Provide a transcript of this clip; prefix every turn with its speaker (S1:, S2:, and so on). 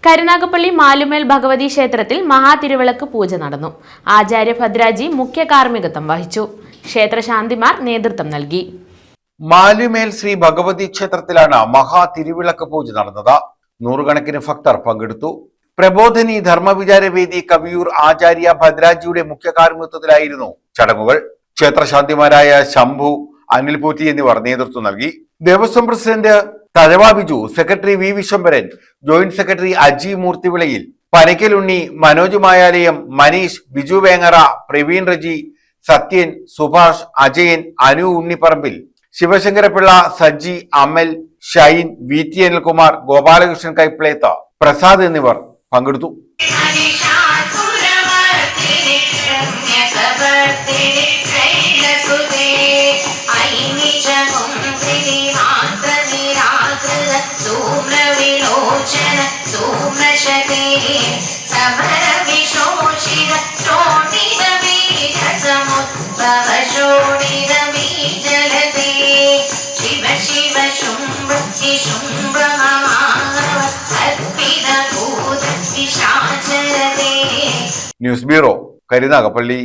S1: കരുനാഗപ്പള്ളി മാലുമേൽ ഭഗവതി ക്ഷേത്രത്തിൽ മഹാതിരുവിളക്ക് പൂജ നടന്നു. ആചാര്യ ഭദ്രാജി മുഖ്യ കാർമ്മികത്വം വഹിച്ചു. ക്ഷേത്ര ശാന്തിമാർ നേതൃത്വം നൽകി.
S2: മാലുമേൽ ശ്രീ ഭഗവതി ക്ഷേത്രത്തിലാണ് മഹാതിരുവിളക്ക് പൂജ നടന്നത്. നൂറുകണക്കിന് ഭക്തർ പങ്കെടുത്തു. പ്രബോധിനി ധർമ്മവിചാരവേദി കവിയൂർ ആചാര്യ ഭദ്രാജിയുടെ മുഖ്യ കാർമ്മികത്വത്തിലായിരുന്നു ചടങ്ങുകൾ. ക്ഷേത്രശാന്തിമാരായ ശംഭു, അനിൽ പൂറ്റി എന്നിവർ നേതൃത്വം നൽകി. Devaswom president Thazhava Biju, secretary V Viswambharan, joint secretary Aji Moorthivilayil, Panakkalunni, Manoj Mayalayam, Maneesh, Biju Vengara, Praveen Reji, Sathyan, Subhash, Ajayan, Anu Unnipparambil, Sivasankarapillai, Sajji, Amal, Shine, V T Anilkumar, Gopalakrishnan Kaipletha, Prasad എന്നിവർ പങ്കെടുത്തു. News bureau, Karunagappally.